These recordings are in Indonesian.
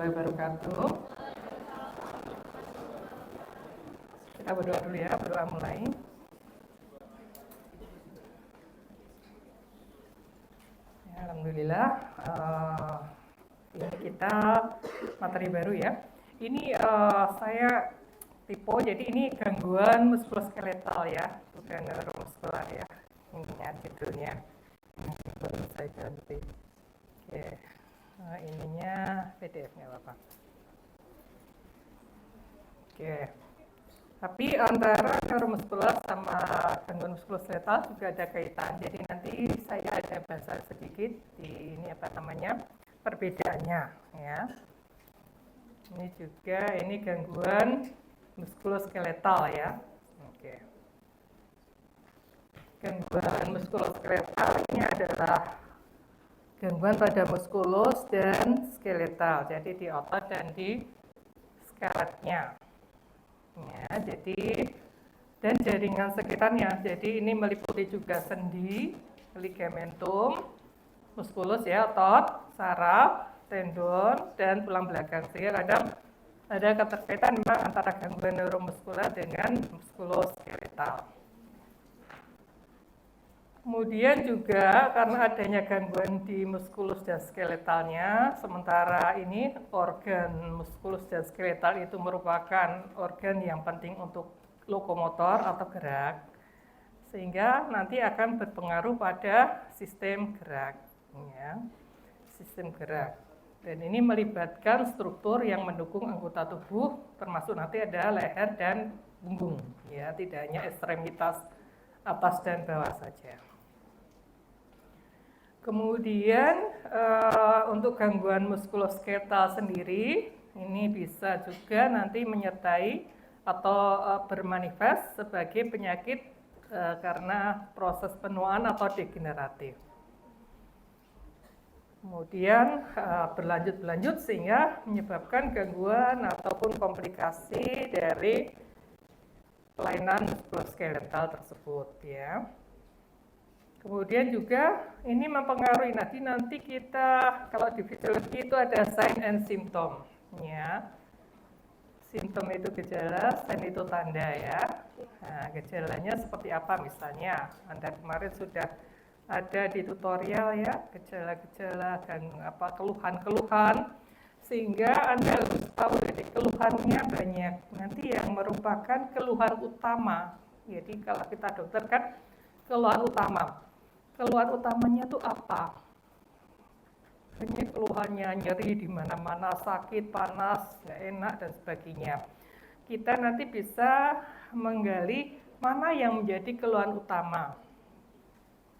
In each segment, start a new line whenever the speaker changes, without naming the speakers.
warahmatullahi wabarakatuh. Kita berdoa dulu ya, berdoa mulai. Ya, alhamdulillah, ini kita materi baru ya. Ini saya tipe, jadi ini gangguan muskuloskeletal ya, bukan neuromuskular ya. Ininya judulnya. Baru saya ganti. Oke, ininya PDF-nya Bapak. Oke. Tapi antara neuromuskular sama gangguan muskuloskeletal juga ada kaitan. Jadi nanti saya ada bahasa sedikit di ini perbedaannya ya. Ini juga ini gangguan muskuloskeletal ya. Oke. Gangguan muskuloskeletal ini adalah gangguan pada muskulus dan skeletal. Jadi di otot dan di skeletnya. Ya, jadi dan jaringan sekitarnya. Jadi ini meliputi juga sendi, ligamentum, muskulus ya, otot, saraf, tendon, dan tulang belakang. Sehingga ada keterkaitan memang antara gangguan neuromuskular dengan muskuloskeletal. Kemudian juga karena adanya gangguan di muskulus dan skeletalnya, sementara ini organ muskulus dan skeletal itu merupakan organ yang penting untuk lokomotor atau gerak, sehingga nanti akan berpengaruh pada sistem gerak, ya, sistem gerak. Dan ini melibatkan struktur yang mendukung anggota tubuh, termasuk nanti ada leher dan punggung, ya, tidak hanya ekstremitas atas dan bawah saja. Kemudian untuk gangguan muskuloskeletal sendiri, ini bisa juga nanti menyertai atau bermanifest sebagai penyakit karena proses penuaan atau degeneratif. Kemudian berlanjut sehingga menyebabkan gangguan ataupun komplikasi dari kelainan muskuloskeletal tersebut ya. Kemudian juga ini mempengaruhi nanti kita kalau di fisiologi itu ada sign and symptom ya. Symptom itu gejala, sign itu tanda ya. Nah, gejalanya seperti apa misalnya? Anda kemarin sudah ada di tutorial ya, gejala-gejala dan keluhan-keluhan, sehingga Anda harus tahu jadi keluhannya banyak. Nanti yang merupakan keluhan utama. Jadi kalau kita dokter kan keluhan utama. Keluhan utamanya itu apa? Ini keluhannya nyeri di mana-mana, sakit, panas, nggak enak dan sebagainya. Kita nanti bisa menggali mana yang menjadi keluhan utama.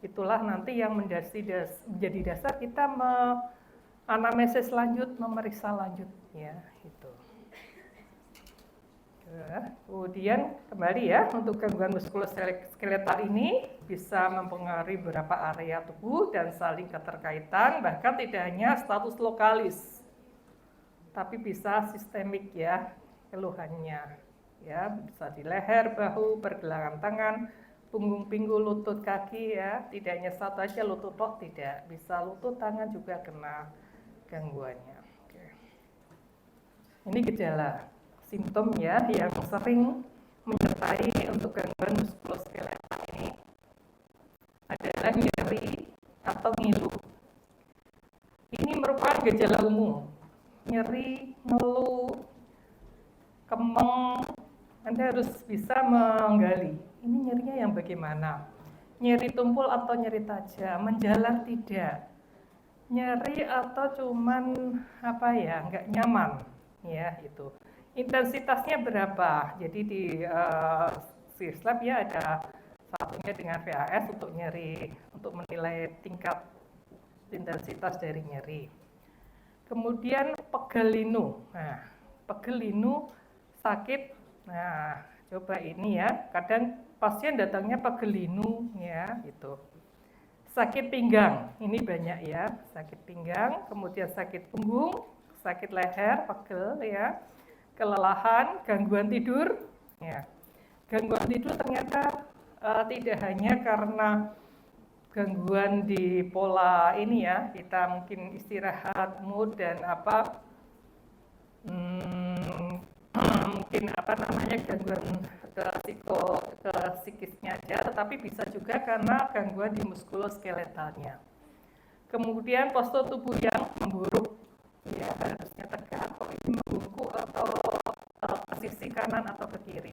Itulah nanti yang menjadi dasar kita anamnesis lanjut, memeriksa lanjut ya itu. Kemudian kembali ya, untuk gangguan muskuloskeletal ini bisa mempengaruhi beberapa area tubuh dan saling keterkaitan, bahkan tidak hanya status lokalis, tapi bisa sistemik ya keluhannya. Ya, bisa di leher, bahu, pergelangan tangan, punggung, pinggul, lutut, kaki ya, tidak hanya satu aja lutut toh tidak, bisa lutut, tangan juga kena gangguannya. Oke. Ini gejala. Simptom ya yang sering menyertai untuk gangguan muskuloskeletal ini adalah nyeri atau ngilu. Ini merupakan gejala umum. Nyeri, ngeluh, kemeng. Anda harus bisa menggali. Ini nyerinya yang bagaimana? Nyeri tumpul atau nyeri tajam? Menjalar tidak? Nyeri atau cuman nggak nyaman? Ya itu. Intensitasnya berapa? Jadi di Swiss-Lab ya ada satunya dengan VAS untuk nyeri, untuk menilai tingkat intensitas dari nyeri. Kemudian pegel linu. Nah, pegel linu sakit. Nah, coba ini ya. Kadang pasien datangnya pegel linu ya, gitu. Sakit pinggang, ini banyak ya. Sakit pinggang, kemudian sakit punggung, sakit leher, pegel ya. Kelelahan, gangguan tidur, ya. Gangguan tidur ternyata tidak hanya karena gangguan di pola ini ya, kita mungkin istirahat, mood dan mungkin gangguan ke psikisnya aja, tetapi bisa juga karena gangguan di muskuloskeletalnya. Kemudian postur tubuh yang memburuk, ya harusnya tegak, kok ini membungkuk atau ke sisi kanan atau ke kiri.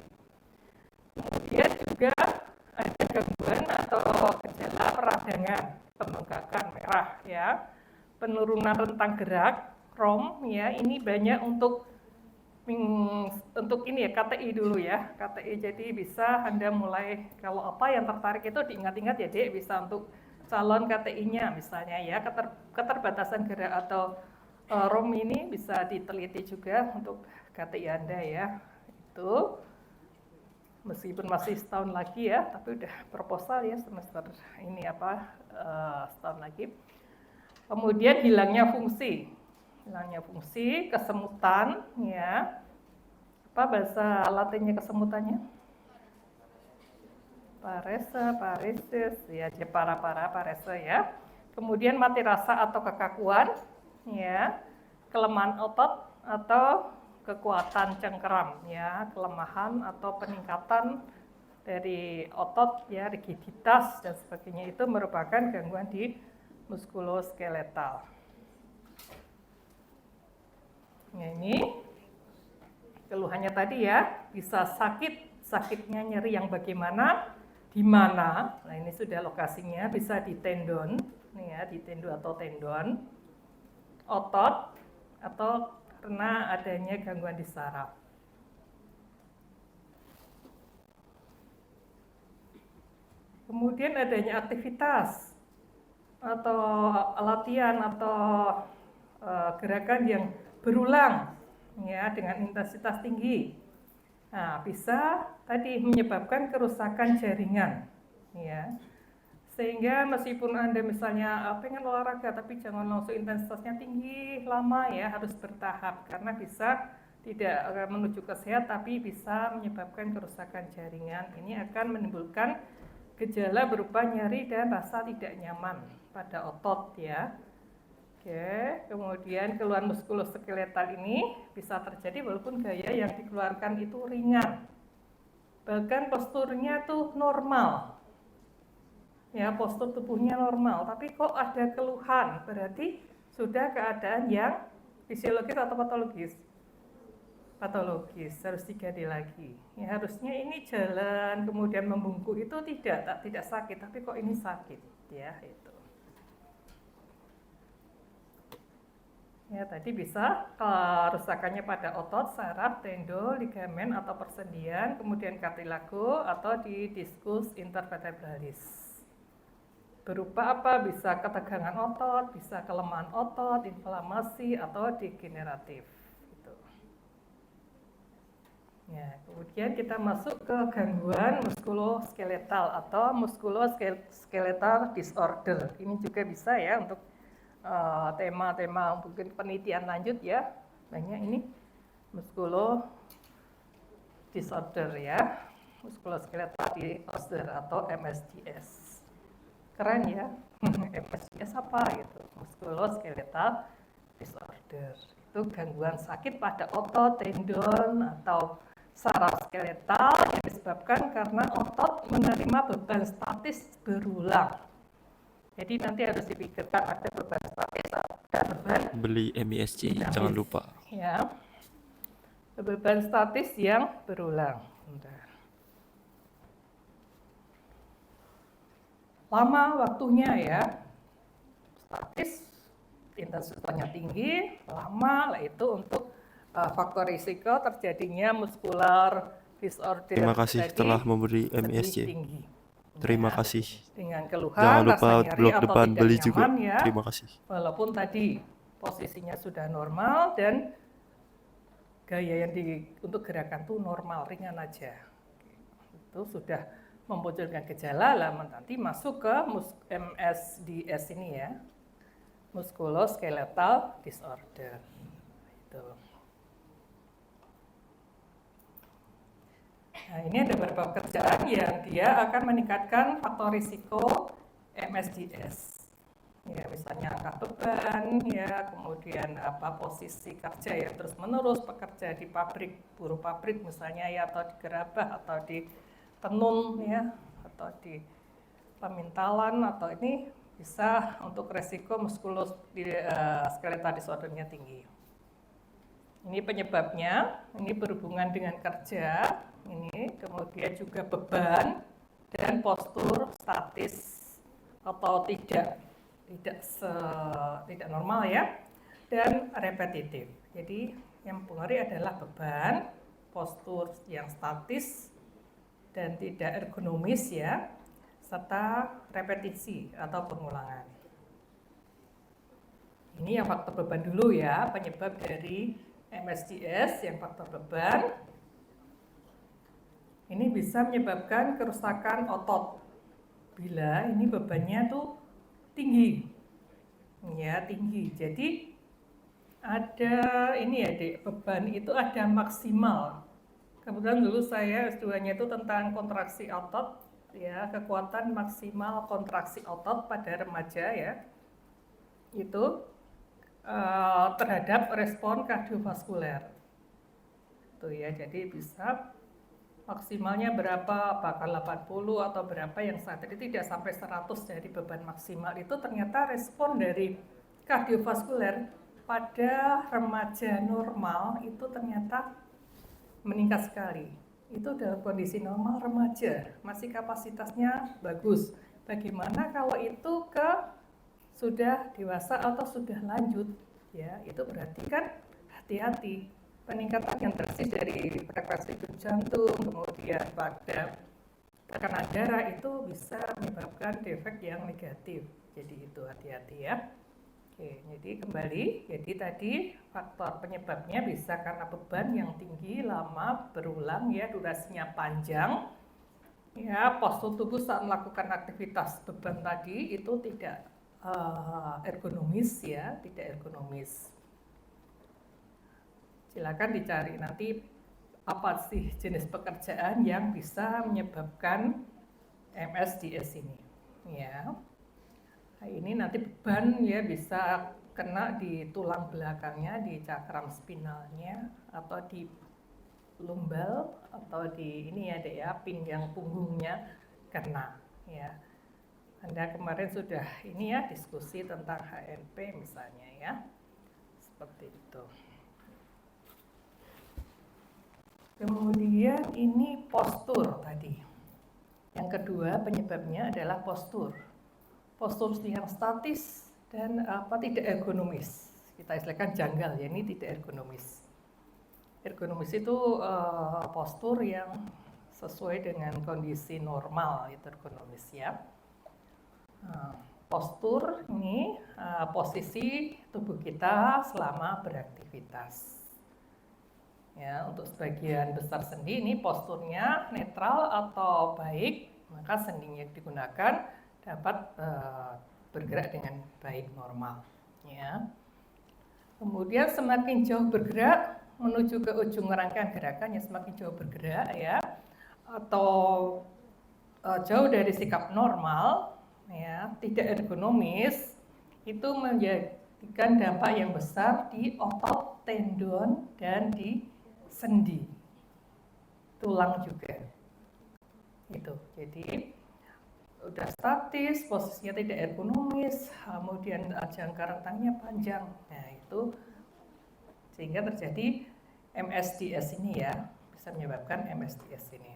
Kemudian juga ada gangguan atau gejala peradangan, pembengkakan merah, ya, penurunan rentang gerak, ROM, ya, ini banyak untuk ini ya, KTI dulu ya, KTI. Jadi bisa Anda mulai, kalau apa yang tertarik itu diingat-ingat ya Dek, bisa untuk calon KTI-nya misalnya ya, keterbatasan gerak atau ROM ini bisa diteliti juga untuk KTI Anda ya. Itu meskipun masih setahun lagi ya, tapi udah proposal ya semester ini setahun lagi. Kemudian hilangnya fungsi, kesemutan ya. Apa bahasa Latinnya kesemutannya? Paresis ya, parese ya. Kemudian mati rasa atau kekakuan ya, kelemahan otot atau kekuatan cengkeram ya, kelemahan atau peningkatan dari otot ya, rigiditas dan sebagainya, itu merupakan gangguan di muskuloskeletal. Nah, ini keluhannya tadi ya, bisa sakitnya nyeri yang bagaimana, di mana, nah ini sudah lokasinya, bisa di tendon, nih ya, di atau tendon, otot, atau karena adanya gangguan di saraf. Kemudian adanya aktivitas, atau latihan, atau gerakan yang berulang, ya, dengan intensitas tinggi. Nah, bisa tadi menyebabkan kerusakan jaringan, ya. Sehingga meskipun Anda misalnya pengen olahraga tapi jangan langsung intensitasnya tinggi lama ya, harus bertahap karena bisa tidak menuju ke sehat tapi bisa menyebabkan kerusakan jaringan. Ini akan menimbulkan gejala berupa nyeri dan rasa tidak nyaman pada otot ya. Oke, kemudian keluhan muskuloskeletal ini bisa terjadi walaupun gaya yang dikeluarkan itu ringan. Bahkan posturnya tuh normal. Ya, postur tubuhnya normal, tapi kok ada keluhan, berarti sudah keadaan yang fisiologis atau patologis? Patologis, harus digali lagi. Ya, harusnya ini jalan, kemudian membungkuk itu tidak sakit, tapi kok ini sakit, ya itu. Ya, tadi bisa kerusakannya pada otot, saraf, tendon, ligamen atau persendian, kemudian kartilago atau di diskus intervertebralis. Berupa apa? Bisa ketegangan otot, bisa kelemahan otot, inflamasi atau degeneratif. Gitu. Ya, kemudian kita masuk ke gangguan muskuloskeletal atau muskuloskeletal disorder. Ini juga bisa ya untuk tema-tema mungkin penelitian lanjut ya, banyak ini muskulo disorder ya, muskuloskeletal disorder atau MSDS, keren ya. MSDS apa gitu, muskuloskeletal disorder, itu gangguan sakit pada otot, tendon atau saraf skeletal yang disebabkan karena otot menerima beban statis berulang. Jadi nanti harus dipikirkan ada beban statis, ada beban
beli MISC, jangan lupa.
Ya, beban statis yang berulang. Bentar. Lama waktunya ya, statis, intensitasnya tinggi, lama, itu untuk faktor risiko terjadinya muskular disorder.
Terima kasih telah memberi MISC.
Tinggi.
Terima kasih.
Dengan keluhan,
jangan lupa blok depan beli
juga.
Ya. Terima kasih.
Walaupun tadi posisinya sudah normal dan gaya yang untuk gerakan tuh normal, ringan aja. Itu sudah memunculkan gejala, nanti masuk ke MSDS ini ya, muskuloskeletal disorder. Itu. Nah, ini ada beberapa pekerjaan yang dia akan meningkatkan faktor risiko MSDS. Ya, misalnya angkat beban ya, kemudian posisi kerja ya terus menerus, pekerja di pabrik, buruh pabrik misalnya ya, atau di gerabah atau di tenun ya, atau di pemintalan, atau ini bisa untuk resiko muskuloskeletal disordernya tinggi. Ini penyebabnya, ini berhubungan dengan kerja, ini kemudian juga beban dan postur statis atau tidak normal ya, dan repetitif. Jadi yang mempengaruhi adalah beban, postur yang statis dan tidak ergonomis ya, serta repetisi atau pengulangan. Ini yang faktor beban dulu ya, penyebab dari MSDS yang faktor beban. Ini bisa menyebabkan kerusakan otot bila ini bebannya tuh tinggi ya, tinggi. Jadi ada ini ya Dek, beban itu ada maksimal. Kebetulan dulu saya S2-nya itu tentang kontraksi otot ya, kekuatan maksimal kontraksi otot pada remaja ya, itu terhadap respon kardiovaskuler tuh ya. Jadi bisa maksimalnya berapa, bahkan 80 atau berapa, yang saat ini tidak sampai 100 dari beban maksimal itu ternyata respon dari kardiovaskuler pada remaja normal itu ternyata meningkat sekali. Itu dalam kondisi normal remaja, masih kapasitasnya bagus. Bagaimana kalau itu sudah dewasa atau sudah lanjut ya, itu berarti kan hati-hati. Peningkatan yang drastis dari frekuensi jantung, kemudian pada tekanan darah itu bisa menyebabkan defek yang negatif. Jadi itu hati-hati ya. Oke, jadi kembali, jadi tadi faktor penyebabnya bisa karena beban yang tinggi, lama, berulang ya, durasinya panjang. Ya, postur tubuh saat melakukan aktivitas beban tadi itu tidak ergonomis ya, tidak ergonomis. Silakan dicari nanti apa sih jenis pekerjaan yang bisa menyebabkan MSDS ini ya. Nah, ini nanti beban ya bisa kena di tulang belakangnya, di cakram spinalnya, atau di lumbal, atau di ini ya Dek ya, pinggang punggungnya kena ya. Anda kemarin sudah ini ya diskusi tentang HNP misalnya ya, seperti itu. Kemudian ini postur tadi. Yang kedua penyebabnya adalah postur. Postur yang statis dan tidak ergonomis. Kita istilahkan janggal ya, ini tidak ergonomis. Ergonomis itu postur yang sesuai dengan kondisi normal, itu ergonomis ya. Postur ini posisi tubuh kita selama beraktivitas. Ya, untuk sebagian besar sendi ini posturnya netral atau baik, maka sendinya digunakan dapat bergerak dengan baik, normal. Ya. Kemudian semakin jauh bergerak menuju ke ujung rangkaian gerakan, ya semakin jauh bergerak ya, atau jauh dari sikap normal, ya tidak ergonomis, itu menjadikan dampak yang besar di otot, tendon, dan di sendi, tulang juga. Itu. Jadi udah statis, posisinya tidak ergonomis, kemudian jangka rentangnya panjang. Nah, itu sehingga terjadi MSDS ini ya, bisa menyebabkan MSDS ini.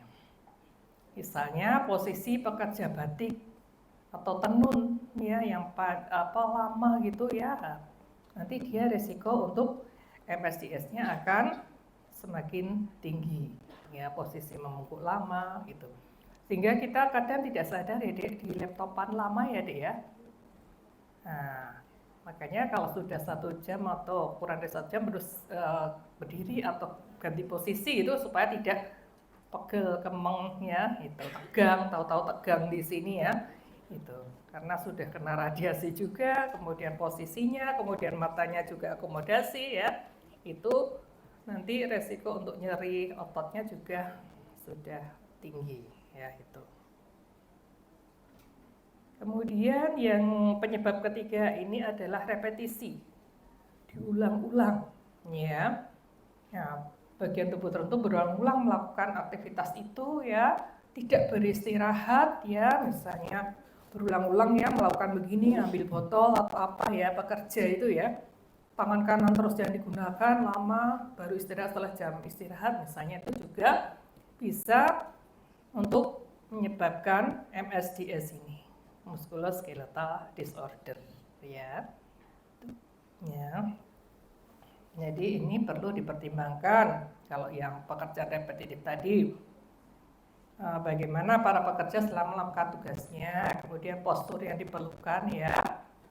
Misalnya posisi pekerja batik atau tenun ya, yang lama gitu ya, nanti dia resiko untuk MSDS-nya akan semakin tinggi ya, posisi memungkuk lama gitu, sehingga kita kadang tidak sadar ya Dek, di laptopan lama ya Dek ya. Nah, makanya kalau sudah 1 jam atau kurang dari 1 jam berdiri atau ganti posisi itu supaya tidak pegel kemengnya itu, tegang, tahu-tahu tegang di sini ya itu, karena sudah kena radiasi juga, kemudian posisinya, kemudian matanya juga akomodasi ya, itu nanti resiko untuk nyeri ototnya juga sudah tinggi ya itu. Kemudian yang penyebab ketiga ini adalah repetisi, diulang-ulang, ya. Nah, bagian tubuh tertentu berulang-ulang melakukan aktivitas itu ya, tidak beristirahat ya, misalnya berulang-ulang ya melakukan begini, ambil botol atau apa ya, bekerja itu ya, tangan kanan terus yang digunakan lama, baru istirahat setelah jam istirahat misalnya, itu juga bisa untuk menyebabkan MSDS ini, musculoskeletal disorder ya. Ya. Jadi ini perlu dipertimbangkan kalau yang pekerjaan repetitif tadi. Bagaimana para pekerja selama melakukan tugasnya, kemudian postur yang diperlukan ya,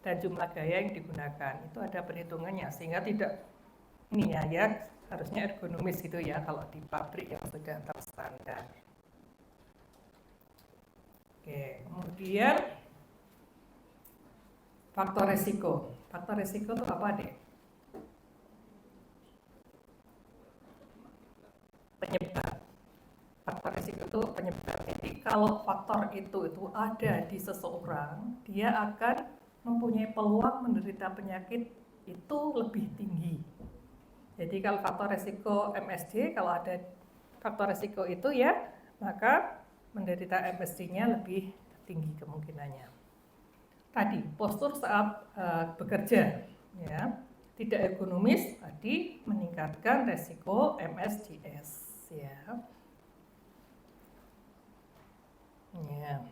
dan jumlah gaya yang digunakan. Itu ada perhitungannya sehingga tidak ini ya harusnya ergonomis gitu ya kalau di pabrik yang sudah terstandar. Oke, kemudian faktor resiko. Faktor resiko itu apa deh? Penyebab. Faktor resiko itu penyebab. Jadi kalau faktor itu ada di seseorang, dia akan mempunyai peluang menderita penyakit itu lebih tinggi. Jadi kalau faktor resiko MSD, kalau ada faktor resiko itu ya, maka menderita MSD-nya lebih tinggi kemungkinannya. Tadi postur saat bekerja ya, tidak ergonomis tadi meningkatkan resiko MSDS ya. Ya.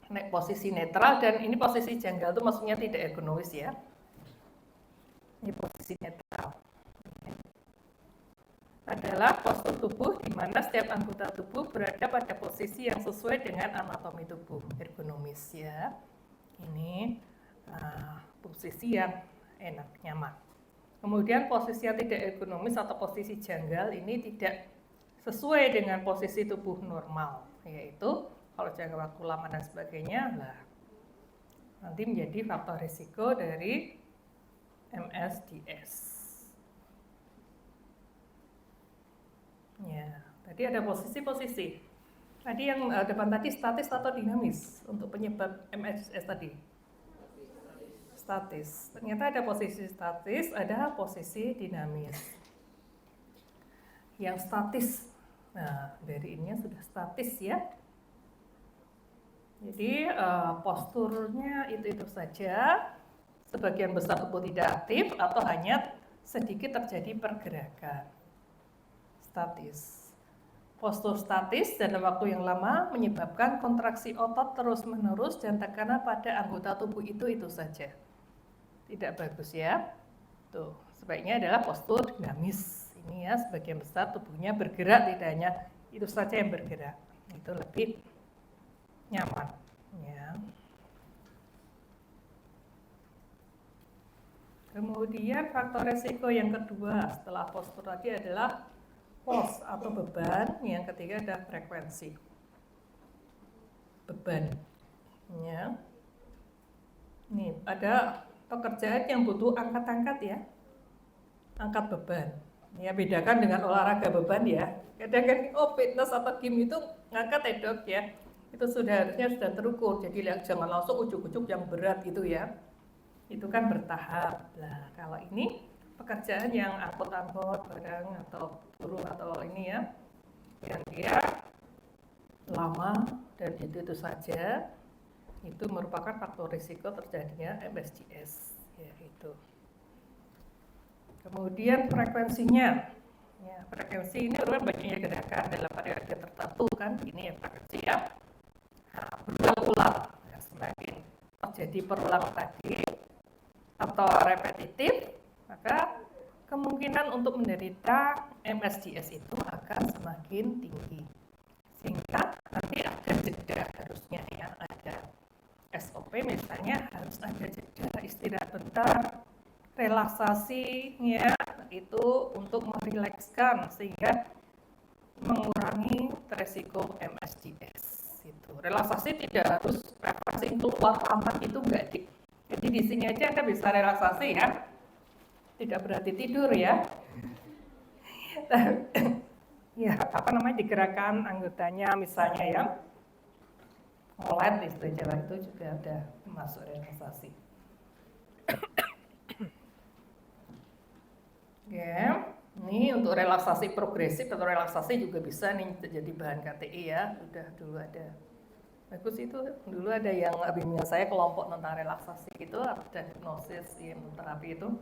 Naik posisi netral, dan ini posisi janggal itu maksudnya tidak ergonomis ya. Ini posisi netral. Adalah postur tubuh di mana setiap anggota tubuh berada pada posisi yang sesuai dengan anatomi tubuh, ergonomis ya. Ini posisi yang enak, nyaman. Kemudian posisi yang tidak ergonomis atau posisi janggal ini tidak sesuai dengan posisi tubuh normal, yaitu kalau jangka waktu lama dan sebagainya, nanti menjadi faktor risiko dari MSDS. Ya, tadi ada posisi-posisi. Tadi yang depan tadi statis atau dinamis untuk penyebab MSDS tadi? Statis. Ternyata ada posisi statis, ada posisi dinamis. Yang statis, nah dari ininya sudah statis ya. Jadi posturnya itu saja, sebagian besar tubuh tidak aktif atau hanya sedikit terjadi pergerakan. Statis. Postur statis dalam waktu yang lama menyebabkan kontraksi otot terus-menerus dan tekanan pada anggota tubuh itu saja. Tidak bagus ya. Tuh, sebaiknya adalah postur dinamis. Ini ya, sebagian besar tubuhnya bergerak, tidak hanya itu saja yang bergerak. Itu lebih nyaman ya. Kemudian faktor resiko yang kedua setelah postur tadi adalah pos atau beban, yang ketiga ada frekuensi beban ya. Nih ada pekerjaan yang butuh angkat-angkat ya, angkat beban ya, bedakan dengan olahraga beban ya. Kadang-kadang fitness atau gym itu ngangkat ya dok ya, itu harusnya sudah terukur, jadi jangan langsung ujuk-ujuk yang berat gitu ya, itu kan bertahap. Nah kalau ini pekerjaan yang angkut-angkut barang atau turun atau ini ya, yang dia lama dan itu saja, itu merupakan faktor risiko terjadinya MSDS ya itu. Kemudian frekuensinya ya, frekuensi ini banyaknya gerakan dalam periode tertentu kan, ini ya frekuensi ya, berulang-ulang ya, semakin terjadi perulang tadi atau repetitif, maka kemungkinan untuk menderita MSDS itu akan semakin tinggi. Sehingga nanti ada jeda harusnya ya, ada SOP misalnya harus ada jeda istirahat bentar, relaksasi ya, itu untuk merilekskan sehingga mengurangi resiko MSDS. Itu relaksasi tidak harus relaksasi keluar kamar, itu enggak di. Jadi di sini aja Anda bisa relaksasi ya, tidak berarti tidur ya. Ya, digerakkan anggotanya misalnya ya, Molet istilah Jawa itu juga ada masuk relaksasi. Oke, ini untuk relaksasi progresif atau relaksasi juga bisa nih jadi bahan KTI ya. Udah dulu ada. Bagus itu, dulu ada yang bimbingan saya kelompok tentang relaksasi itu, ada hipnosis, terapi itu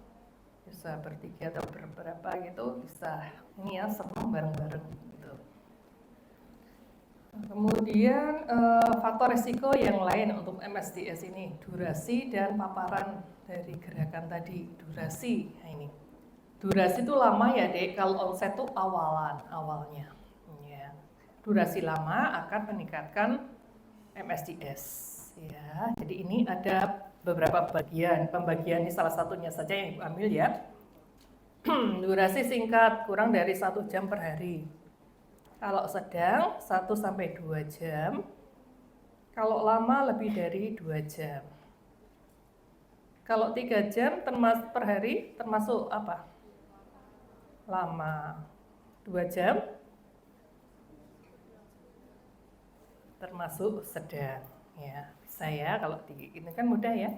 bisa bertiga atau berberapa gitu, bisa ini ya senang bareng-bareng gitu. Kemudian faktor risiko yang lain untuk MSDS ini, durasi dan paparan dari gerakan tadi, durasi. Nah ini, durasi itu lama ya dek, kalau onset itu awalnya. Ya. Durasi lama akan meningkatkan MSDS. Ya, jadi ini ada beberapa pembagian ini salah satunya saja yang Ibu ambil ya. Durasi singkat, kurang dari 1 jam per hari. Kalau sedang 1-2 jam. Kalau lama lebih dari 2 jam. Kalau 3 jam termasuk per hari termasuk apa? Lama. 2 jam termasuk sedang ya. Bisa ya kalau tinggi ini kan mudah ya.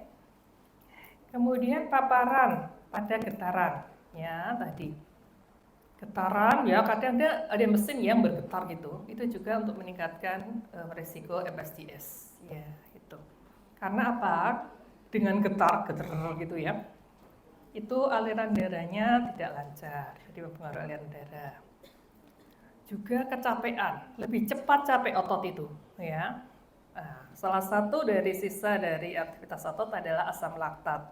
Kemudian paparan pada getaran ya tadi. Getaran ya kadang ada mesin yang bergetar gitu. Itu juga untuk meningkatkan risiko MSDS ya itu. Karena apa? Dengan getar gitu ya. Itu aliran darahnya tidak lancar. Jadi mempengaruhi aliran darah. Juga kecapean, lebih cepat capek otot itu ya. Nah, salah satu dari sisa dari aktivitas otot adalah asam laktat.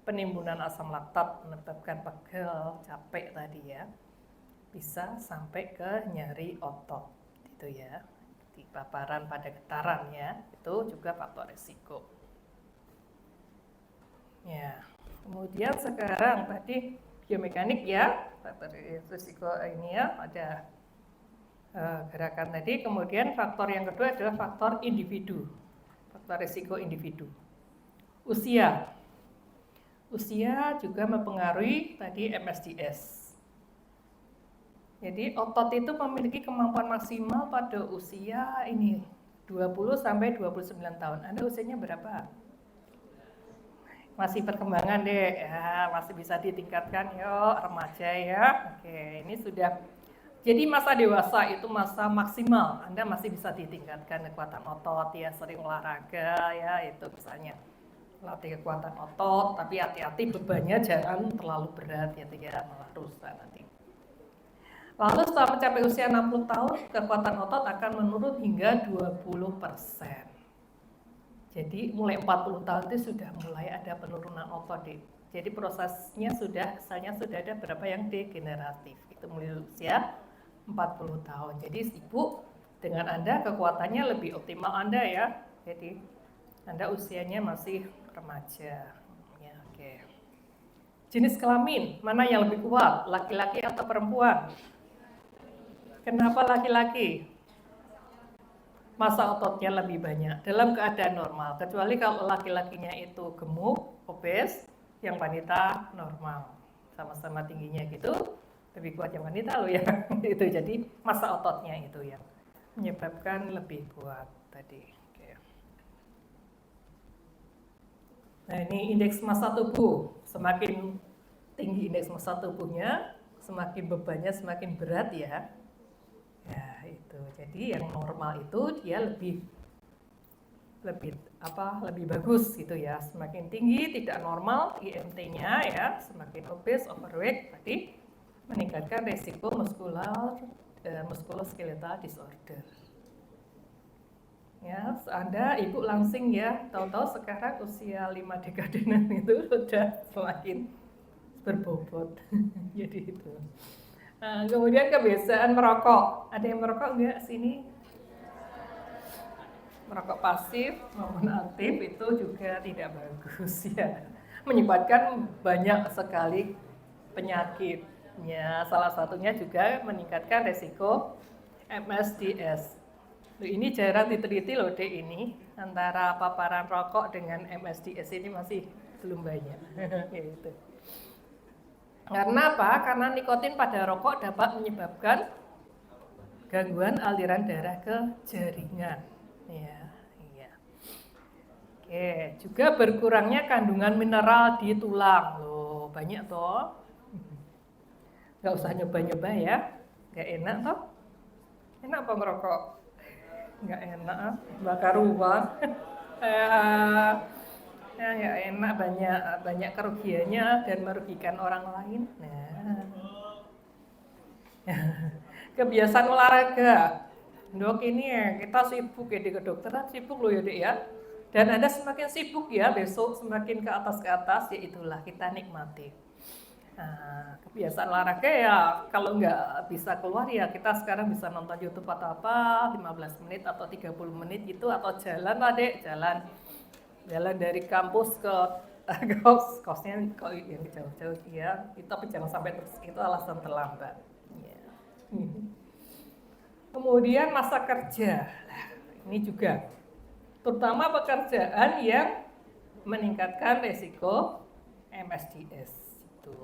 Penimbunan asam laktat menyebabkan pegel, capek tadi ya. Bisa sampai ke nyeri otot gitu ya. Di paparan pada getaran ya, itu juga faktor risiko. Ya. Kemudian sekarang tadi biomekanik ya, faktor risiko ini ya, ada gerakan tadi. Kemudian faktor yang kedua adalah faktor individu, faktor risiko individu. Usia juga mempengaruhi tadi MSDS. Jadi otot itu memiliki kemampuan maksimal pada usia ini 20-29 tahun. Anda usianya berapa? Masih perkembangan deh, ya, masih bisa ditingkatkan yuk remaja ya. Oke, ini sudah. Jadi masa dewasa itu masa maksimal, Anda masih bisa ditingkatkan kekuatan otot ya, sering olahraga ya, itu misalnya latih kekuatan otot, tapi hati-hati bebannya jangan terlalu berat ya, tidak malah rusak nanti. Lalu setelah mencapai usia 60 tahun, kekuatan otot akan menurun hingga 20%. Jadi mulai 40 tahun itu sudah mulai ada penurunan otot deh. Jadi prosesnya sudah ada berapa yang degeneratif, itu mulai usia 40 tahun. Jadi ibu dengan Anda kekuatannya lebih optimal Anda ya. Jadi Anda usianya masih remaja. Ya, oke. Jenis kelamin mana yang lebih kuat, laki-laki atau perempuan? Kenapa laki-laki? Massa ototnya lebih banyak dalam keadaan normal. Kecuali kalau laki-lakinya itu gemuk, obes, yang wanita normal. Sama-sama tingginya gitu. Lebih kuat yang wanita loh ya. Itu jadi massa ototnya itu yang menyebabkan lebih kuat tadi. Oke. Nah ini indeks massa tubuh. Semakin tinggi indeks massa tubuhnya, semakin bebannya semakin berat ya. Ya itu. Jadi yang normal itu dia lebih bagus gitu ya. Semakin tinggi tidak normal IMT-nya ya, semakin obes, overweight tadi meningkatkan resiko muskuloskeletal disorder. Ya, Anda ibu langsing ya, tahu-tahu sekarang usia 5 dekadenan itu sudah semakin berbobot. Jadi itu. Nah, kemudian kebiasaan merokok. Ada yang merokok enggak sini? Merokok pasif maupun aktif itu juga tidak bagus ya. Menyebabkan banyak sekali penyakit. Ya, salah satunya juga meningkatkan resiko MSDS. Ini jarang diteliti loh dek ini, antara paparan rokok dengan MSDS ini masih belum banyak. Gitu. Karena apa? Karena nikotin pada rokok dapat menyebabkan gangguan aliran darah ke jaringan. Ya, Oke, juga berkurangnya kandungan mineral di tulang. Loh, banyak toh. Nggak usah nyoba-nyoba ya. Nggak enak toh. Enak apa ngerokok? Nggak enak, bakar uang. Ya nggak enak, banyak kerugiannya dan merugikan orang lain. Nah, kebiasaan olahraga. Dok, ini ya kita sibuk ya di kedokteran, sibuk loh ya dek ya. Dan Anda semakin sibuk ya, besok semakin ke atas, ya itulah kita nikmati. Nah, kebiasaan olahraga ya kalau nggak bisa keluar ya kita sekarang bisa nonton YouTube atau apa 15 menit atau 30 menit gitu, atau jalan lah dek, jalan dari kampus ke kosnya kok yang jauh-jauh ya, tapi jangan sampai terus itu alasan terlambat ya. Kemudian masa kerja, nah, ini juga terutama pekerjaan yang meningkatkan resiko MSDS itu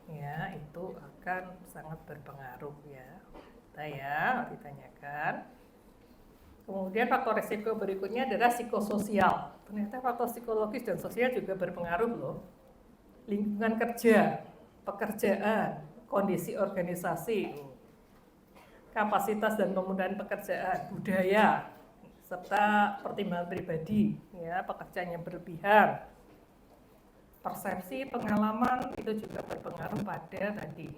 ya, itu akan sangat berpengaruh ya. Kita ya ditanyakan. Kemudian faktor resiko berikutnya adalah psikososial. Ternyata faktor psikologis dan sosial juga berpengaruh loh. Lingkungan kerja, pekerjaan, kondisi organisasi, kapasitas dan kemudahan pekerjaan, budaya, serta pertimbangan pribadi, ya, pekerjaan yang berlebihan, persepsi, pengalaman itu juga berpengaruh pada tadi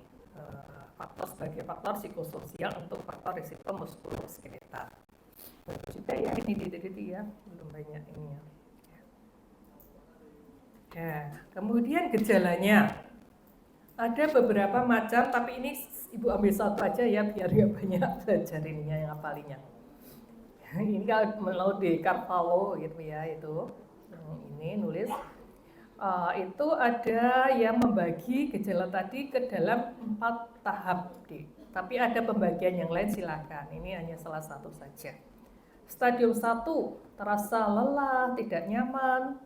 faktor sebagai faktor psikososial untuk faktor risiko muskuloskeletal. Juga ya ini diteliti ya, belum banyak ini ya. Ya, kemudian gejalanya ada beberapa macam, tapi ini Ibu ambil satu aja ya biar gak banyak belajar ininya yang hafalinya. Ini kalau di Carvalho gitu ya, itu ini nulis itu ada yang membagi gejala tadi ke dalam 4 tahap deh. Tapi ada pembagian yang lain silakan. Ini hanya salah satu saja. Stadium 1 terasa lelah, tidak nyaman,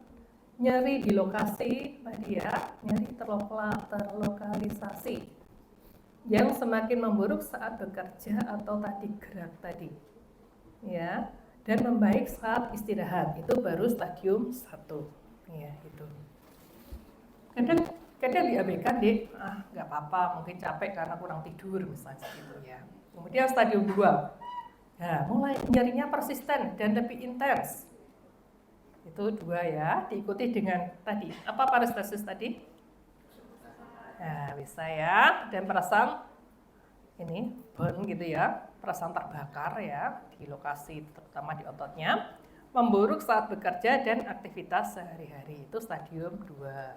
nyeri di lokasi, nyeri terlokalisasi yang semakin memburuk saat bekerja atau tadi gerak tadi, ya, dan membaik saat istirahat, itu baru stadium 1, ya itu. Kadang diabaikan deh, nggak apa-apa, mungkin capek karena kurang tidur misalnya gitu ya. Kemudian stadium 2, nah, mulai nyerinya persisten dan lebih intens, itu 2 ya, diikuti dengan tadi apa parestesis tadi. Nah, bisa ya, dan perasaan ini burn gitu ya, perasaan terbakar ya di lokasi terutama di ototnya, memburuk saat bekerja dan aktivitas sehari-hari, itu stadium 2.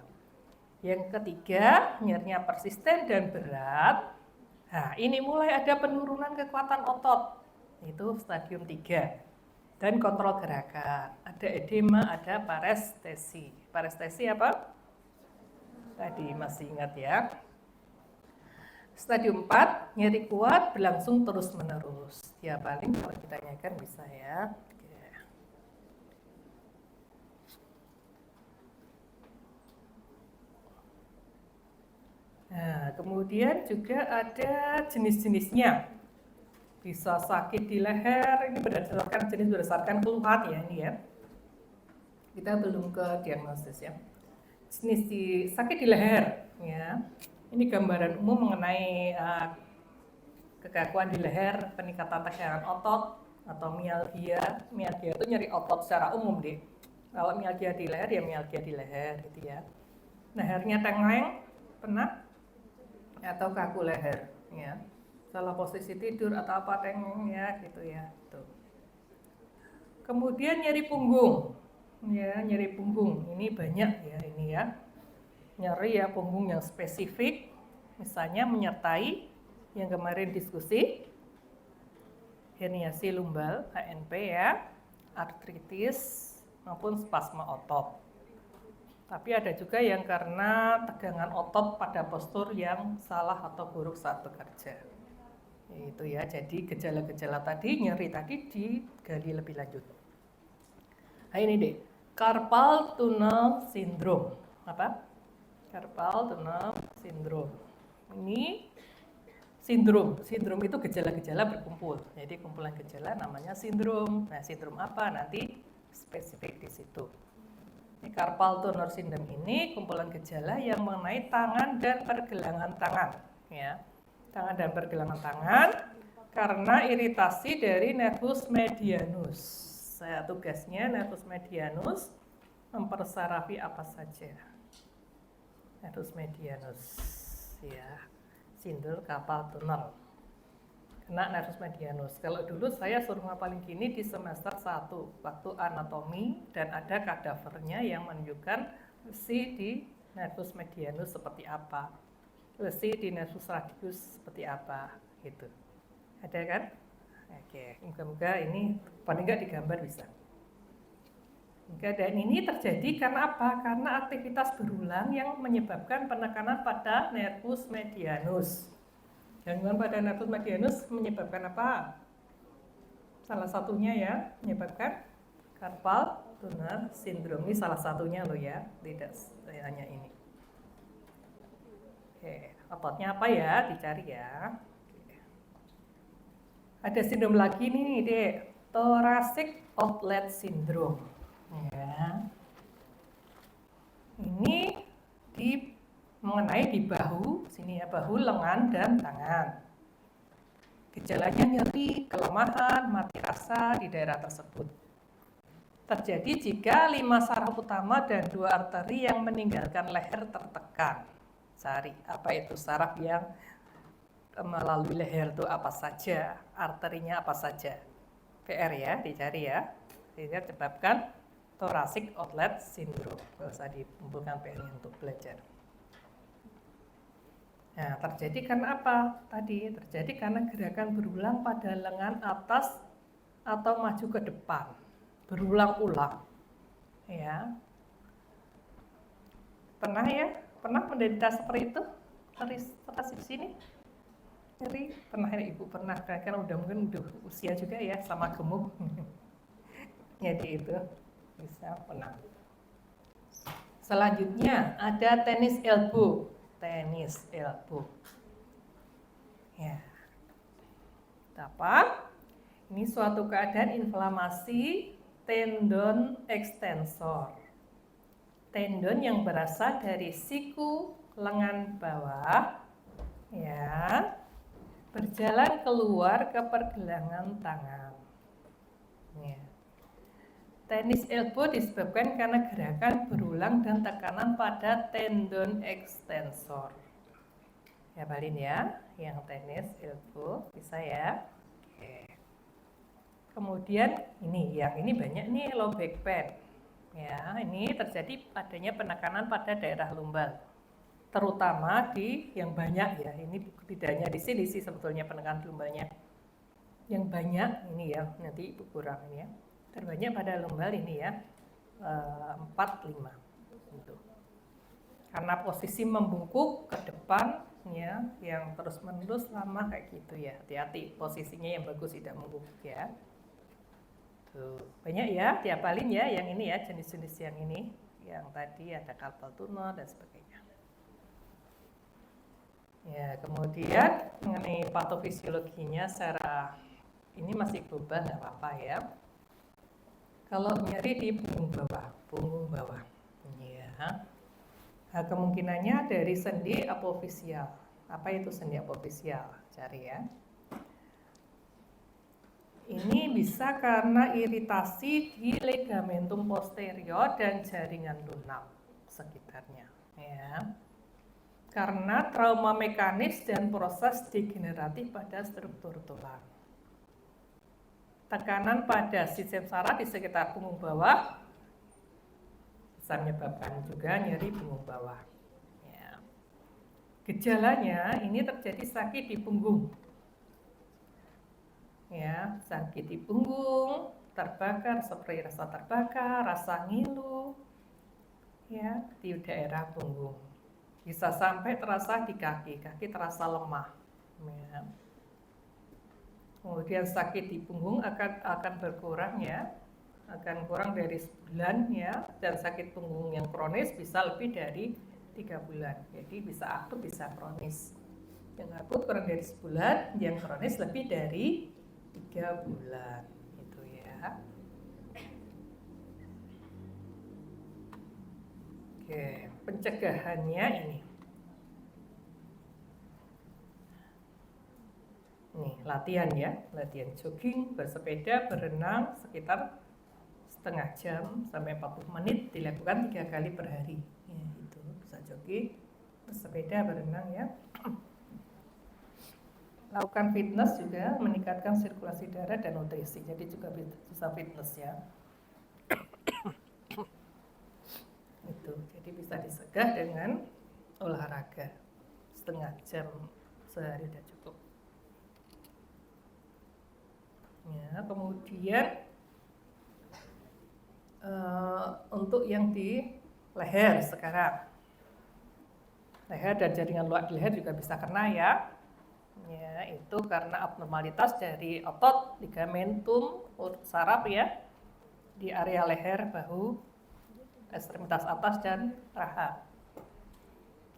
Yang ketiga, nyerinya persisten dan berat. Nah, ini mulai ada penurunan kekuatan otot, itu stadium 3. Dan kontrol gerakan, ada edema, ada parestesi. Parestesi apa? Tadi masih ingat ya. Stadium 4, nyeri kuat berlangsung terus-menerus. Ya paling kalau ditanyakan bisa ya. Nah, kemudian juga ada jenis-jenisnya. Bisa sakit di leher, ini berdasarkan jenis, berdasarkan keluhan ya ini ya. Kita belum ke diagnosis ya. Jenis sakit di leher ya. Ini gambaran umum mengenai kekakuan di leher, peningkatan tegangan otot atau mialgia. Mialgia itu nyeri otot secara umum deh. Kalau mialgia di leher ya mialgia di leher gitu ya. Lehernya tengleng, pernah? Atau kaku leher ya. Salah posisi tidur atau apa tengeng ya gitu ya. Tuh. Kemudian nyeri punggung. Ya, nyeri punggung ini banyak ya ini ya, nyeri ya punggung yang spesifik, misalnya menyertai yang kemarin diskusi herniasi lumbal HNP ya, artritis maupun spasma otot. Tapi ada juga yang karena tegangan otot pada postur yang salah atau buruk saat bekerja. Itu ya, jadi gejala-gejala tadi, nyeri tadi digali lebih lanjut. Nah ini deh, carpal tunnel syndrome. Apa? Carpal tunnel syndrome. Ini sindrom. Sindrom itu gejala-gejala berkumpul. Jadi kumpulan gejala namanya sindrom. Nah, sindrom apa? Nanti spesifik di situ. Di carpal tunnel syndrome ini kumpulan gejala yang mengenai tangan dan pergelangan tangan, ya. Tangan dan pergelangan tangan karena iritasi dari nervus medianus. Tugasnya nervus medianus mempersarafi apa saja. Nervus medianus, ya. Sindrom carpal tunnel. Kena nervus medianus. Kalau dulu saya suruh ngapalin gini di semester 1 waktu anatomi dan ada kadavernya yang menunjukkan lesi di nervus medianus seperti apa, lesi di nervus radius seperti apa, gitu. Ada kan? Oke, moga-moga ini paling nggak digambar bisa. Dan ini terjadi karena apa? Karena aktivitas berulang yang menyebabkan penekanan pada nervus medianus. Gangguan pada nervus medianus menyebabkan apa? Salah satunya ya, menyebabkan carpal tunnel syndrome. Ini salah satunya loh ya, tidak hanya ini. Oke, ototnya apa ya? Dicari ya. Oke. Ada sindrom lagi nih, Dek. Thoracic outlet syndrome. Ya. Ini mengenai di bahu, sini ya, bahu, lengan, dan tangan. Gejalanya nyeri, kelemahan, mati rasa di daerah tersebut. Terjadi jika 5 saraf utama dan 2 arteri yang meninggalkan leher tertekan. Cari apa itu saraf yang melalui leher itu apa saja, arterinya apa saja. PR ya, dicari ya. Sehingga menyebabkan thoracic outlet syndrome. Gak usah dikumpulkan PR untuk belajar. Nah, terjadi karena apa? Tadi terjadi karena gerakan berulang pada lengan atas atau maju ke depan, berulang-ulang. Ya, pernah ya? Pernah menderita seperti itu? Terus di sini? Jadi pernah ya Ibu pernah? Kan udah mungkin udah usia juga ya, sama gemuk. Jadi itu bisa pernah. Selanjutnya ada tenis elbow. Tenis elbow. Ya. Apa? Ini suatu keadaan inflamasi tendon ekstensor. Tendon yang berasal dari siku lengan bawah, ya, berjalan keluar ke pergelangan tangan. Ya. Tenis elbow disebabkan karena gerakan berulang dan tekanan pada tendon ekstensor. Ya, balin ya, yang tenis elbow bisa ya. Oke. Kemudian yang ini banyak nih low back pain. Ya, ini terjadi adanya penekanan pada daerah lumbar. Terutama di yang banyak ya, ini tidak hanya di sini sih sebetulnya penekanan lumbarnya. Yang banyak ini ya, nanti Ibu kurang ini ya. Terbanyak pada lumbar ini ya, 4-5 gitu. Karena posisi membungkuk ke depan ya, yang terus menerus lama kayak gitu ya, hati-hati posisinya yang bagus, tidak membungkuk ya. Tuh, banyak ya, diapalin ya yang ini ya, jenis-jenis yang ini, yang tadi ada carpal tunnel dan sebagainya. Ya, kemudian mengenai patofisiologinya secara ini masih global, nggak apa-apa ya. Kalau nyeri di punggung bawah, ya. Nah, kemungkinannya dari sendi apofisial. Apa itu sendi apofisial? Cari ya. Ini bisa karena iritasi di ligamentum posterior dan jaringan lunak sekitarnya, ya. Karena trauma mekanis dan proses degeneratif pada struktur tulang. Tekanan pada sistem saraf di sekitar punggung bawah bisa menyebabkan juga nyeri punggung bawah. Ya. Gejalanya ini terjadi sakit di punggung, ya, sakit di punggung, terbakar seperti rasa terbakar, rasa ngilu, ya, di daerah punggung. Bisa sampai terasa di kaki terasa lemah. Ya. Kemudian sakit di punggung akan berkurang ya, akan kurang dari sebulan ya, dan sakit punggung yang kronis bisa lebih dari 3 bulan. Jadi bisa akut, bisa kronis. Yang akut kurang dari sebulan, yang kronis lebih dari 3 bulan. Itu ya. Oke, pencegahannya ini. Nih, latihan ya, latihan jogging, bersepeda, berenang sekitar setengah jam sampai 40 menit dilakukan 3 kali per hari. Ya, itu bisa jogging, bersepeda, berenang ya. Lakukan fitness juga meningkatkan sirkulasi darah dan nutrisi. Jadi juga bisa fitness ya. Itu. Jadi bisa disegah dengan olahraga. Setengah jam sehari sudah cukup. Ya, kemudian untuk yang di leher sekarang, leher dan jaringan luar leher juga bisa kena ya. Ya, itu karena abnormalitas dari otot ligamentum saraf ya di area leher, bahu, ekstremitas atas dan rahang.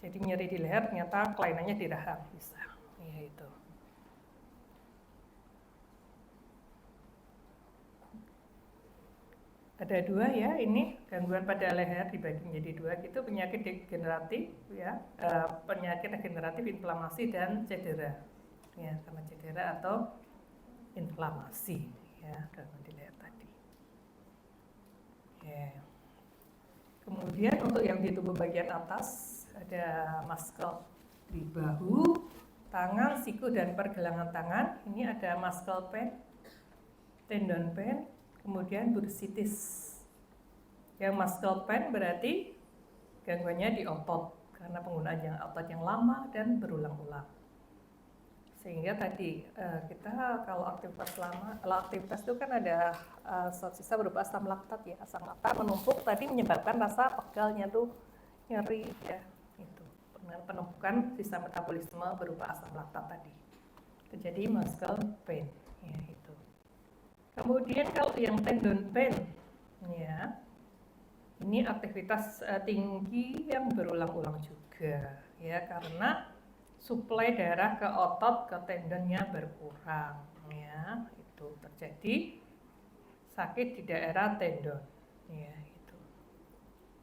Jadi nyeri di leher ternyata kelainannya di rahang bisa. Ya itu. Ada dua ya, ini gangguan pada leher dibagi menjadi dua gitu, penyakit degeneratif ya, penyakit degeneratif, inflamasi dan cedera ya, karena cedera atau inflamasi ya, gangguan di leher tadi ya. Kemudian untuk yang di tubuh bagian atas ada muscle di bahu, tangan, siku dan pergelangan tangan. Ini ada muscle pain, tendon pain, kemudian bursitis. Yang muscle pain berarti gangguannya di otot karena penggunaan otot yang lama dan berulang-ulang. Sehingga tadi kita kalau aktivitas itu kan ada sisa berupa asam laktat ya. Asam laktat menumpuk tadi menyebabkan rasa pegalnya tuh nyeri ya. Itu penumpukan sisa metabolisme berupa asam laktat tadi. Terjadi muscle pain ya itu. Kemudian kalau yang tendon pain ya, ini aktivitas tinggi yang berulang-ulang juga ya, karena suplai darah ke otot, ke tendonnya berkurang ya, itu terjadi sakit di daerah tendon ya itu.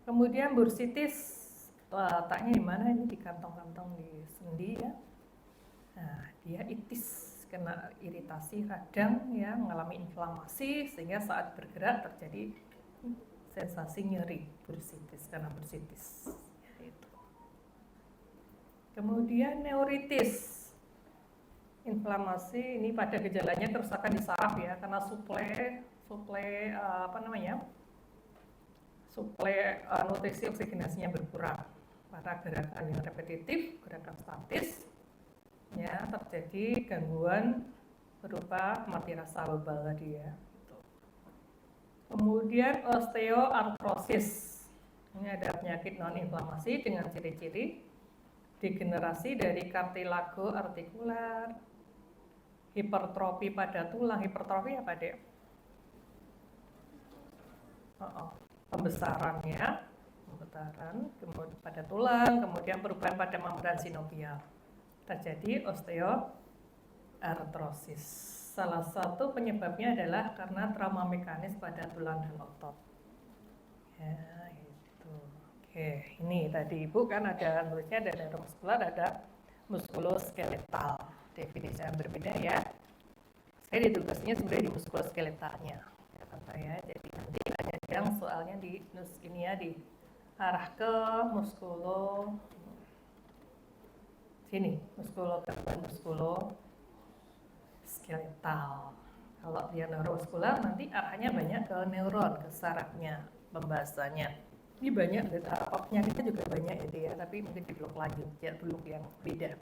Kemudian bursitis letaknya di mana? Ini di kantong-kantong di sendi ya. Nah, dia itis, kena iritasi radang ya, mengalami inflamasi sehingga saat bergerak terjadi sensasi nyeri, bursitis, karena bursitis itu. Kemudian neuritis, inflamasi ini pada gejalanya kerusakan di saraf ya, karena suplai nutrisi oksigenasinya berkurang pada gerakan yang repetitif, gerakan statis ya, terjadi gangguan berupa mati rasa bebal tadi ya. Kemudian osteoartrosis, ini ada penyakit non-inflamasi dengan ciri-ciri degenerasi dari kartilago artikular, hipertrofi pada tulang. Hipertrofi apa dek? Pembesaran kemudian pada tulang, kemudian perubahan pada membran sinovial, terjadi osteoartrosis. Salah satu penyebabnya adalah karena trauma mekanis pada tulang dan otot. Ya, itu. Oke, ini tadi Ibu kan ada nulisnya ada neuromuskular, ada muskuloskeletal. Definisi yang berbeda ya. Saya ditugasnya sebenarnya di muskuloskeletalnya. Kata saya, jadi nanti ada yang soalnya di ini ya, di arah ke muskuloskeletal. Kalau dia neuromuskular nanti arahnya banyak ke neuron, ke sarafnya pembahasannya. Ini banyak, penyakitnya juga banyak ya, tapi mungkin di blok lanjut ya, blok yang beda.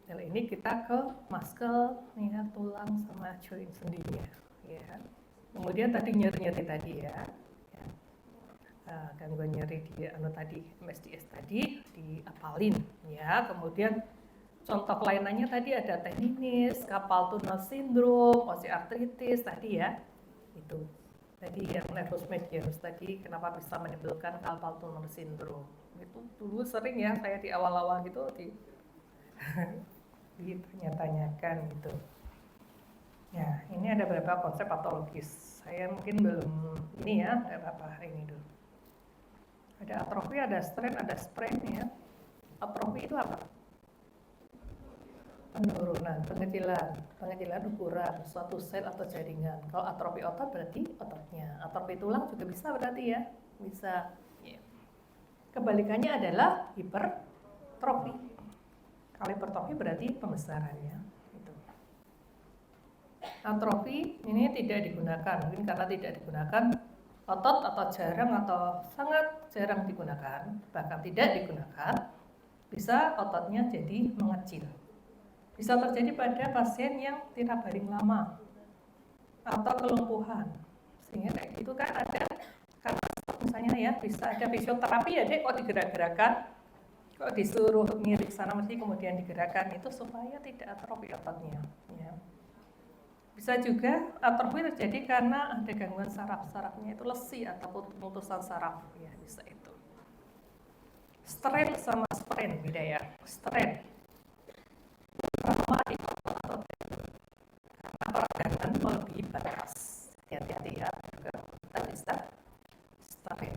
Kalau ini kita ke muscle ya, tulang sama joint sendinya ya. Kemudian tadi nyeri tadi ya. Gangguan nyeri di tadi MSDS tadi diapalin ya. Kemudian contoh lainnya tadi ada tendinitis, carpal tunnel syndrome, osteoartritis tadi ya. Itu tadi yang nervus medius tadi kenapa bisa menimbulkan carpal tunnel syndrome. Itu dulu sering ya saya di awal-awal gitu ditanya-tanyakan gitu. Ya, ini ada beberapa konsep patologis. Saya mungkin belum ini ya, nggak apa-apa ini dulu. Ada atrofi, ada strain, ada sprain ya. Atrofi itu apa? Penurunan, pengecilan ukuran suatu sel atau jaringan. Kalau atrofi otot berarti ototnya. Atrofi tulang juga bisa berarti ya, bisa. Ya. Kebalikannya adalah hipertrofi. Kalau hipertrofi berarti pembesarannya. Gitu. Atrofi ini tidak digunakan, mungkin karena tidak digunakan otot atau jarang atau sangat jarang digunakan, bahkan tidak digunakan, bisa ototnya jadi mengecil. Bisa terjadi pada pasien yang tiap baring lama atau kelumpuhan. Sehingga kayak gitu kan ada, karena misalnya ya bisa ada fisioterapi ya dek, kok digerak-gerakan, kok disuruh ngirik sana mesti kemudian digerakkan, itu supaya tidak atrofi ototnya. Ya. Bisa juga atrofi terjadi karena ada gangguan saraf-sarafnya itu lesi atau pemutusan saraf, ya bisa itu. Strain sama sprain beda ya. Strain trauma di otot karena peradangan melebihi batas. Hati-hati ya, juga kita bisa strain.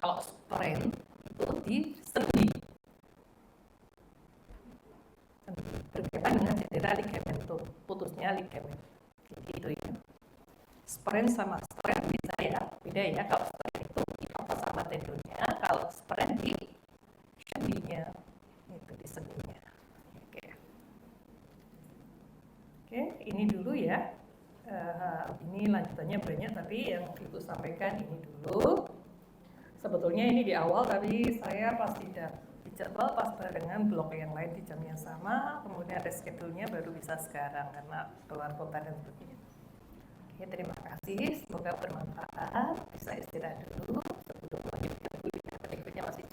Kalau sprain itu di sendi, berkaitan dengan cedera ligamentum, putusnya ligamen, gitu ya. Sprain sama strain bisa ya, beda ya. Kalau strain itu di otot sama tendonnya, kalau sprain di sendinya, itu di sendinya. Oke, ini dulu ya. Ini lanjutannya banyak, tapi yang Ibu sampaikan ini dulu. Sebetulnya ini di awal, tapi saya pas tidak dijadwal pas dengan blok yang lain di jam yang sama, kemudian reschedule-nya baru bisa sekarang karena keluar kota dan sebagainya. Oke, terima kasih. Semoga bermanfaat. Bisa istirahat dulu sebelum lanjut ke berikutnya masih